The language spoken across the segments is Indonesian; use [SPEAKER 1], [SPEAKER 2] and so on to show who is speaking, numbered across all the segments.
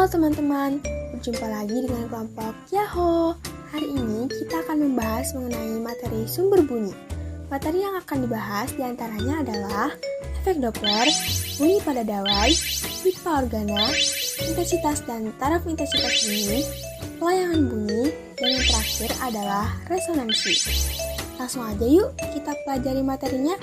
[SPEAKER 1] Halo teman-teman, berjumpa lagi dengan kelompok Yahoo. Hari ini kita akan membahas mengenai materi sumber bunyi. Materi yang akan dibahas diantaranya adalah efek Doppler, bunyi pada dawai, pipa organa, intensitas dan taraf intensitas bunyi, pelayangan bunyi, dan yang terakhir adalah resonansi. Langsung aja yuk kita pelajari materinya.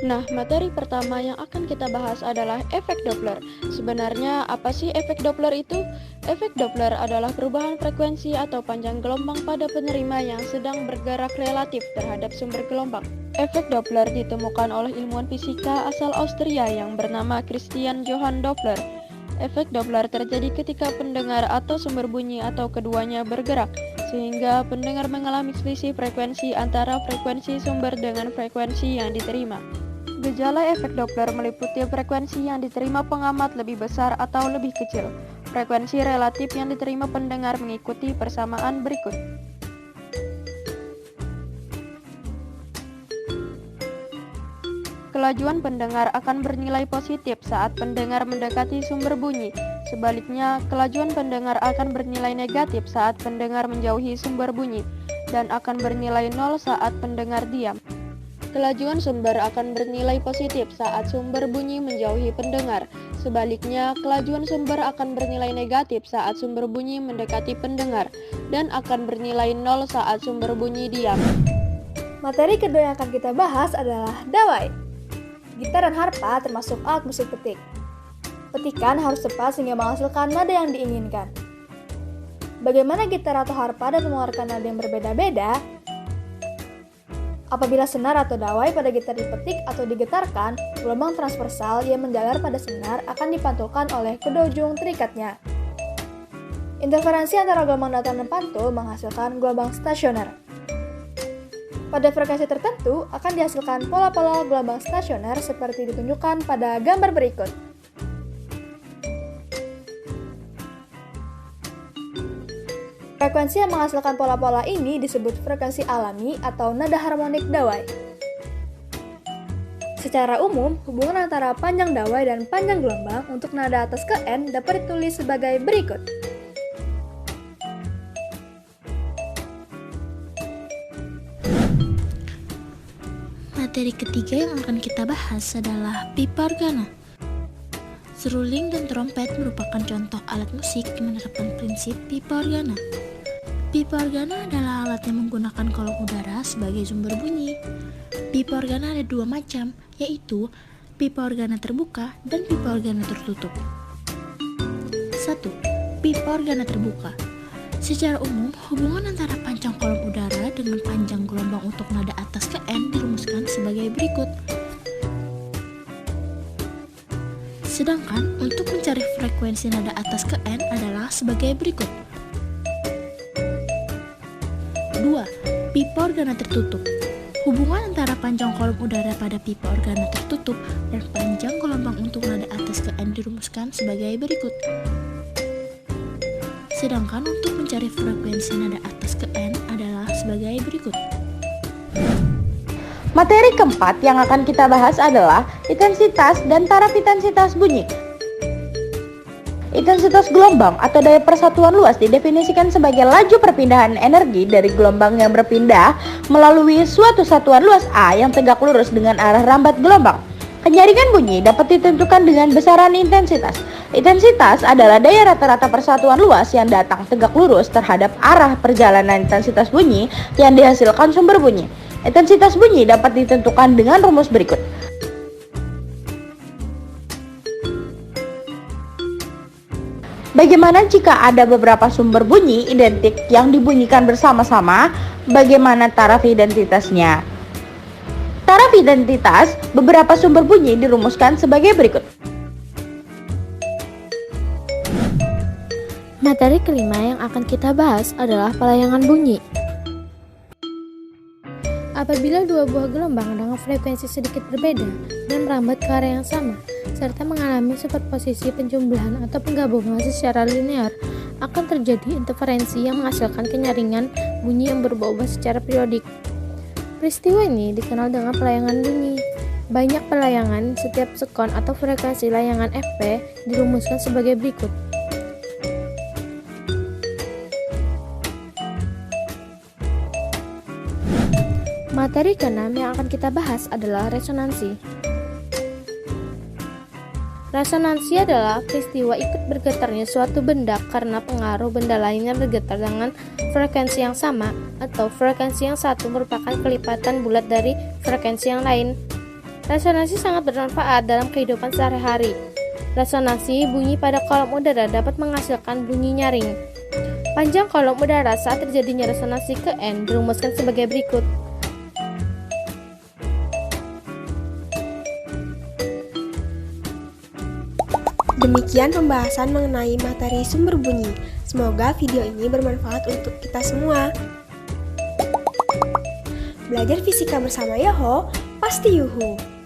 [SPEAKER 2] Nah, materi pertama yang akan kita bahas adalah efek Doppler. Sebenarnya, apa sih efek Doppler itu? Efek Doppler adalah perubahan frekuensi atau panjang gelombang pada penerima yang sedang bergerak relatif terhadap sumber gelombang. Efek Doppler ditemukan oleh ilmuwan fisika asal Austria yang bernama Christian Johann Doppler. Efek Doppler terjadi ketika pendengar atau sumber bunyi atau keduanya bergerak, sehingga pendengar mengalami selisih frekuensi antara frekuensi sumber dengan frekuensi yang diterima. Gejala efek Doppler meliputi frekuensi yang diterima pengamat lebih besar atau lebih kecil. Frekuensi relatif yang diterima pendengar mengikuti persamaan berikut. Kelajuan pendengar akan bernilai positif saat pendengar mendekati sumber bunyi. Sebaliknya, kelajuan pendengar akan bernilai negatif saat pendengar menjauhi sumber bunyi, dan akan bernilai 0 saat pendengar diam. Kelajuan sumber akan bernilai positif saat sumber bunyi menjauhi pendengar. Sebaliknya, kelajuan sumber akan bernilai negatif saat sumber bunyi mendekati pendengar, dan akan bernilai 0 saat sumber bunyi diam.
[SPEAKER 3] Materi kedua yang akan kita bahas adalah dawai. Gitar dan harpa termasuk alat musik petik. Petikan harus tepat sehingga menghasilkan nada yang diinginkan. Bagaimana gitar atau harpa dapat mengeluarkan nada yang berbeda-beda? Apabila senar atau dawai pada gitar dipetik atau digetarkan, gelombang transversal yang menjalar pada senar akan dipantulkan oleh kedua ujung terikatnya. Interferensi antara gelombang datar dan pantul menghasilkan gelombang stasioner. Pada frekuensi tertentu akan dihasilkan pola-pola gelombang stasioner seperti ditunjukkan pada gambar berikut. Frekuensi yang menghasilkan pola-pola ini disebut frekuensi alami atau nada harmonik dawai. Secara umum, hubungan antara panjang dawai dan panjang gelombang untuk nada atas ke N dapat ditulis sebagai berikut.
[SPEAKER 4] Materi ketiga yang akan kita bahas adalah pipa organa. Seruling dan trompet merupakan contoh alat musik yang menerapkan prinsip pipa organa. Pipa organa adalah alat yang menggunakan kolom udara sebagai sumber bunyi. Pipa organa ada dua macam, yaitu pipa organa terbuka dan pipa organa tertutup. 1. Pipa organa terbuka. Secara umum, hubungan antara panjang kolom udara dengan panjang gelombang untuk nada atas ke N dirumuskan sebagai berikut. Sedangkan untuk mencari frekuensi nada atas ke N adalah sebagai berikut. 2. Pipa organa tertutup. Hubungan antara panjang kolom udara pada pipa organa tertutup dan panjang gelombang untuk nada atas ke N dirumuskan sebagai berikut. Sedangkan untuk mencari frekuensi nada atas ke N adalah sebagai berikut.
[SPEAKER 2] Materi keempat yang akan kita bahas adalah intensitas dan taraf intensitas bunyi. Intensitas gelombang atau daya persatuan luas didefinisikan sebagai laju perpindahan energi dari gelombang yang berpindah melalui suatu satuan luas A yang tegak lurus dengan arah rambat gelombang. Penyaringan bunyi dapat ditentukan dengan besaran intensitas. Intensitas adalah daya rata-rata persatuan luas yang datang tegak lurus terhadap arah perjalanan intensitas bunyi yang dihasilkan sumber bunyi. Intensitas bunyi dapat ditentukan dengan rumus berikut. Bagaimana jika ada beberapa sumber bunyi identik yang dibunyikan bersama-sama? Bagaimana taraf identitasnya? Taraf identitas beberapa sumber bunyi dirumuskan sebagai berikut.
[SPEAKER 1] Materi kelima yang akan kita bahas adalah pelayangan bunyi. Apabila dua buah gelombang dengan frekuensi sedikit berbeda dan merambat ke arah yang sama, serta mengalami superposisi penjumlahan atau penggabungan secara linear, akan terjadi interferensi yang menghasilkan kenyaringan bunyi yang berubah-ubah secara periodik. Peristiwa ini dikenal dengan pelayangan bunyi.
[SPEAKER 5] Banyak pelayangan setiap sekon atau frekuensi layangan FP dirumuskan sebagai berikut. Materi keenam yang akan kita bahas adalah resonansi. Resonansi adalah peristiwa ikut bergetarnya suatu benda karena pengaruh benda lainnya bergetar dengan frekuensi yang sama, atau frekuensi yang satu merupakan kelipatan bulat dari frekuensi yang lain. Resonansi sangat bermanfaat dalam kehidupan sehari-hari. Resonansi bunyi pada kolom udara dapat menghasilkan bunyi nyaring. Panjang kolom udara saat terjadinya resonansi ke N dirumuskan sebagai berikut.
[SPEAKER 1] Demikian pembahasan mengenai materi sumber bunyi. Semoga video ini bermanfaat untuk kita semua. Belajar fisika bersama Yoho, pasti yuhu!